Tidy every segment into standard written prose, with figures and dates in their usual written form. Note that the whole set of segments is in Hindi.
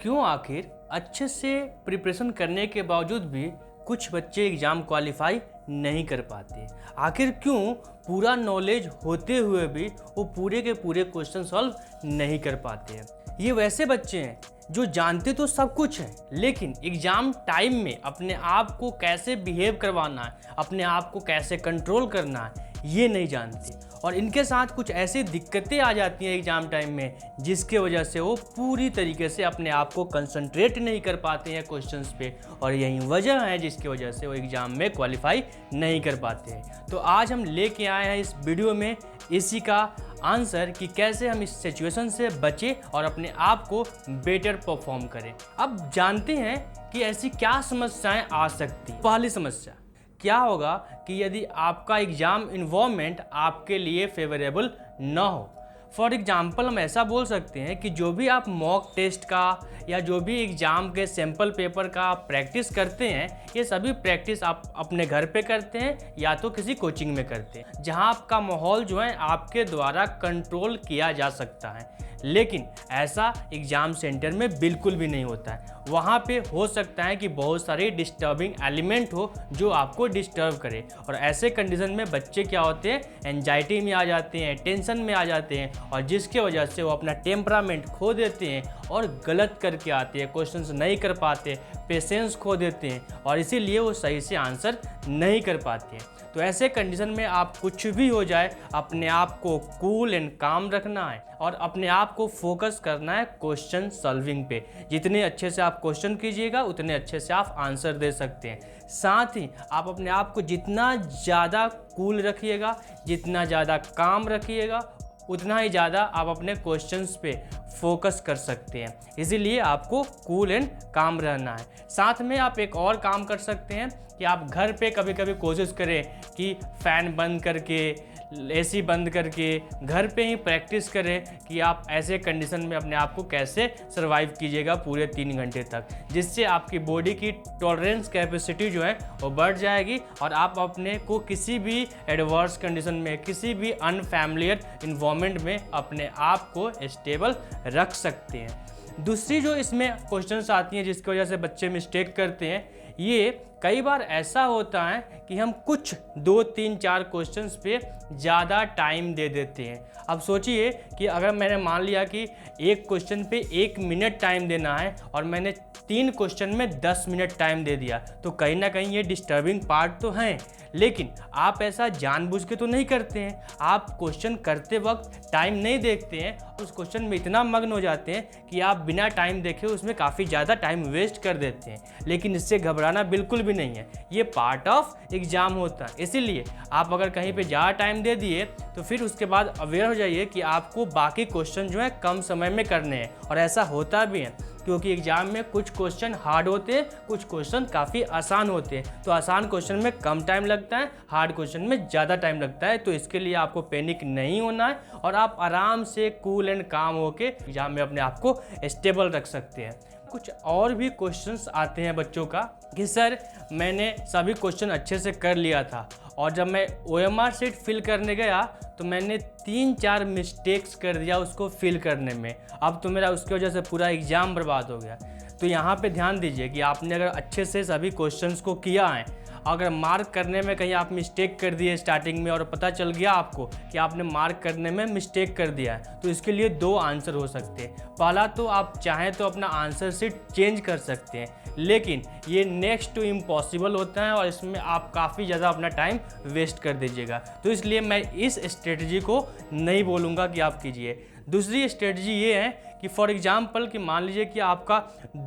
क्यों आखिर अच्छे से प्रिपरेशन करने के बावजूद भी कुछ बच्चे एग्ज़ाम क्वालिफाई नहीं कर पाते? आखिर क्यों पूरा नॉलेज होते हुए भी वो पूरे के पूरे क्वेश्चन सॉल्व नहीं कर पाते हैं? ये वैसे बच्चे हैं जो जानते तो सब कुछ है, लेकिन एग्ज़ाम टाइम में अपने आप को कैसे बिहेव करवाना है, अपने आप को कैसे कंट्रोल करना है, ये नहीं जानते। और इनके साथ कुछ ऐसी दिक्कतें आ जाती हैं एग्ज़ाम टाइम में, जिसके वजह से वो पूरी तरीके से अपने आप को कंसंट्रेट नहीं कर पाते हैं क्वेश्चंस पे, और यही वजह है जिसकी वजह से वो एग्ज़ाम में क्वालिफाई नहीं कर पाते हैं। तो आज हम लेके आए हैं इस वीडियो में इसी का आंसर कि कैसे हम इस सिचुएशन से बचें और अपने आप को बेटर परफॉर्म करें। अब जानते हैं कि ऐसी क्या समस्याएं आ सकती। पहली समस्या क्या होगा कि यदि आपका एग्ज़ाम इन्वायरमेंट आपके लिए फेवरेबल न हो। फॉर एग्जाम्पल हम ऐसा बोल सकते हैं कि जो भी आप मॉक टेस्ट का या जो भी एग्ज़ाम के सैम्पल पेपर का आप प्रैक्टिस करते हैं, ये सभी प्रैक्टिस आप अपने घर पे करते हैं या तो किसी कोचिंग में करते हैं, जहां आपका माहौल जो है आपके द्वारा कंट्रोल किया जा सकता है। लेकिन ऐसा एग्ज़ाम सेंटर में बिल्कुल भी नहीं होता है। वहाँ पे हो सकता है कि बहुत सारे डिस्टर्बिंग एलिमेंट हो जो आपको डिस्टर्ब करे, और ऐसे कंडीशन में बच्चे क्या होते हैं, एंजाइटी में आ जाते हैं, टेंशन में आ जाते हैं, और जिसके वजह से वो अपना टेम्परामेंट खो देते हैं और गलत करके आते हैं, क्वेश्चंस नहीं कर पाते, पेशेंस खो देते हैं, और इसीलिए वो सही से आंसर नहीं कर पाते हैं। तो ऐसे कंडीशन में आप कुछ भी हो जाए, अपने आप को कूल एंड काम रखना है और अपने आप को फोकस करना है क्वेश्चन सॉल्विंग पे। जितने अच्छे से आप क्वेश्चन कीजिएगा उतने अच्छे से आप आंसर दे सकते हैं। साथ ही आप अपने आप को जितना ज़्यादा कूल रखिएगा, जितना ज़्यादा काम रखिएगा, उतना ही ज़्यादा आप अपने क्वेश्चंस पे फोकस कर सकते हैं। इसीलिए आपको कूल एंड काम रहना है। साथ में आप एक और काम कर सकते हैं कि आप घर पे कभी कभी कोशिश करें कि फ़ैन बंद करके, एसी बंद करके घर पे ही प्रैक्टिस करें कि आप ऐसे कंडीशन में अपने आप को कैसे सर्वाइव कीजिएगा पूरे 3 घंटे तक, जिससे आपकी बॉडी की टॉलरेंस कैपेसिटी जो है वो बढ़ जाएगी और आप अपने को किसी भी एडवर्स कंडीशन में, किसी भी अनफैमिलियर इन्वायरमेंट में अपने आप को स्टेबल रख सकते हैं। दूसरी जो इसमें क्वेश्चंस आती हैं जिसकी वजह से बच्चे मिस्टेक करते हैं, ये कई बार ऐसा होता है कि हम कुछ 2, 3, 4 क्वेश्चंस पे ज़्यादा टाइम दे देते हैं। अब सोचिए कि अगर मैंने मान लिया कि एक क्वेश्चन पे 1 मिनट टाइम देना है और मैंने 3 क्वेश्चन में 10 मिनट टाइम दे दिया, तो कहीं ना कहीं ये डिस्टर्बिंग पार्ट तो है। लेकिन आप ऐसा जानबूझ के तो नहीं करते हैं, आप क्वेश्चन करते वक्त टाइम नहीं देखते हैं, उस क्वेश्चन में इतना मग्न हो जाते हैं कि आप बिना टाइम देखे उसमें काफ़ी ज़्यादा टाइम वेस्ट कर देते हैं। लेकिन इससे घबराना बिल्कुल भी नहीं है, ये पार्ट ऑफ एग्ज़ाम होता है। इसीलिए आप अगर कहीं पे ज़्यादा टाइम दे दिए तो फिर उसके बाद अवेयर हो जाइए कि आपको बाकी क्वेश्चन जो है कम समय में करने हैं, और ऐसा होता भी है क्योंकि एग्ज़ाम में कुछ क्वेश्चन हार्ड होते हैं, कुछ क्वेश्चन काफ़ी आसान होते हैं। तो आसान क्वेश्चन में कम टाइम लगता है, हार्ड क्वेश्चन में ज़्यादा टाइम लगता है। तो इसके लिए आपको पैनिक नहीं होना है और आप आराम से कूल एंड काम होके एग्ज़ाम में अपने आप को स्टेबल रख सकते हैं। कुछ और भी क्वेश्चंस आते हैं बच्चों का कि सर मैंने सभी क्वेश्चन अच्छे से कर लिया था, और जब मैं OMR शीट फिल करने गया तो मैंने 3-4 मिस्टेक्स कर दिया उसको फिल करने में, अब तो मेरा उसकी वजह से पूरा एग्ज़ाम बर्बाद हो गया। तो यहाँ पे ध्यान दीजिए कि आपने अगर अच्छे से सभी क्वेश्चंस को किया है, अगर मार्क करने में कहीं आप मिस्टेक कर दिए स्टार्टिंग में और पता चल गया आपको कि आपने मार्क करने में मिस्टेक कर दिया है, तो इसके लिए 2 आंसर हो सकते हैं। पहला तो आप चाहें तो अपना आंसर शीट चेंज कर सकते हैं, लेकिन ये नेक्स्ट टू इम्पॉसिबल होता है और इसमें आप काफ़ी ज़्यादा अपना टाइम वेस्ट कर दीजिएगा। तो इसलिए मैं इस स्ट्रेटजी को नहीं बोलूँगा कि आप कीजिए। दूसरी स्ट्रेटजी ये है कि फॉर एग्जाम्पल कि मान लीजिए कि आपका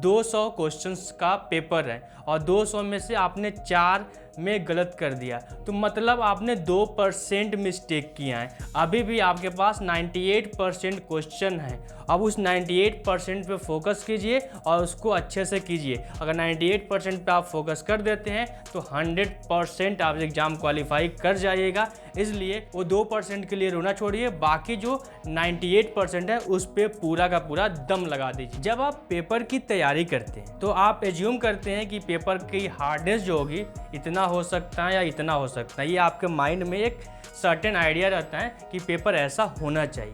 200 क्वेश्चंस का पेपर है और 200 में से आपने 4 में गलत कर दिया, तो मतलब आपने 2% मिस्टेक किया है। अभी भी आपके पास 98% क्वेश्चन है। अब उस 98% पे फोकस कीजिए और उसको अच्छे से कीजिए। अगर 98% पे आप फोकस कर देते हैं तो 100% आप एग्ज़ाम क्वालिफाई कर जाइएगा। इसलिए वो 2% के लिए रोना छोड़िए, बाकी जो 98% है उस पर पूरा का पूरा दम लगा दीजिए। जब आप पेपर की तैयारी करते हैं तो आप एज्यूम करते हैं कि पेपर की हार्डनेस जो होगी इतना हो सकता है या इतना हो सकता है, ये आपके माइंड में एक सर्टेन आइडिया रहता है कि पेपर ऐसा होना चाहिए।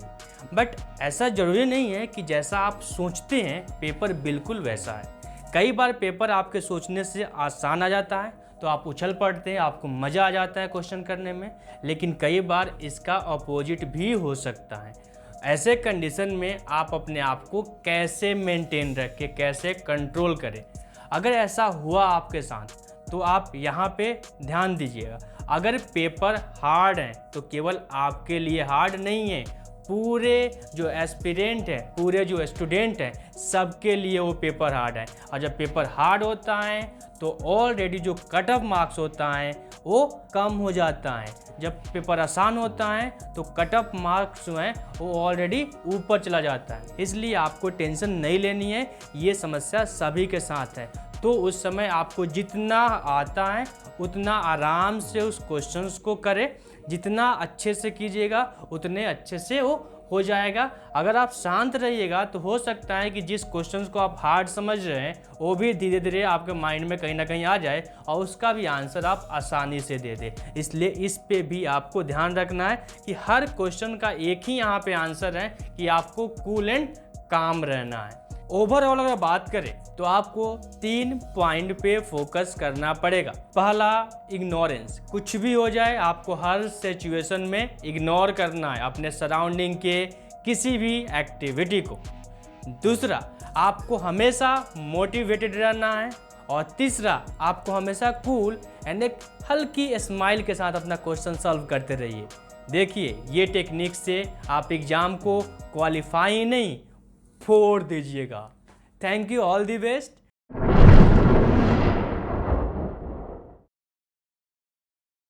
बट ऐसा ज़रूरी नहीं है कि जैसा आप सोचते हैं पेपर बिल्कुल वैसा है। कई बार पेपर आपके सोचने से आसान आ जाता है तो आप उछल पड़ते हैं, आपको मज़ा आ जाता है क्वेश्चन करने में, लेकिन कई बार इसका अपोजिट भी हो सकता है। ऐसे कंडीशन में आप अपने आप को कैसे मेंटेन रखें, कैसे कंट्रोल करें। अगर ऐसा हुआ आपके साथ तो आप यहाँ पे ध्यान दीजिएगा। अगर पेपर हार्ड है तो केवल आपके लिए हार्ड नहीं है, पूरे जो एस्पिरेंट है, पूरे जो स्टूडेंट हैं, सबके लिए वो पेपर हार्ड है। और जब पेपर हार्ड होता है तो ऑलरेडी जो कट ऑफ मार्क्स होता है वो कम हो जाता है। जब पेपर आसान होता है तो कट ऑफ मार्क्स जो हैं वो ऑलरेडी ऊपर चला जाता है। इसलिए आपको टेंशन नहीं लेनी है, ये समस्या सभी के साथ है। तो उस समय आपको जितना आता है उतना आराम से उस क्वेश्चंस को करें, जितना अच्छे से कीजिएगा उतने अच्छे से वो हो जाएगा। अगर आप शांत रहिएगा तो हो सकता है कि जिस क्वेश्चंस को आप हार्ड समझ रहे हैं वो भी धीरे धीरे आपके माइंड में कहीं ना कहीं आ जाए और उसका भी आंसर आप आसानी से दे दें। इसलिए इस पे भी आपको ध्यान रखना है कि हर क्वेश्चन का एक ही यहाँ पे आंसर है कि आपको कूल एंड काम रहना है। ओवरऑल अगर बात करें तो आपको 3 पॉइंट पे फोकस करना पड़ेगा। पहला, इग्नोरेंस। कुछ भी हो जाए आपको हर सिचुएशन में इग्नोर करना है अपने सराउंडिंग के किसी भी एक्टिविटी को। दूसरा, आपको हमेशा मोटिवेटेड रहना है। और तीसरा, आपको हमेशा कूल एंड एक हल्की स्माइल के साथ अपना क्वेश्चन सॉल्व करते रहिए। देखिए, ये टेक्निक से आप एग्जाम को क्वालिफाई नहीं फोड़ दीजिएगा। Thank you, all the best.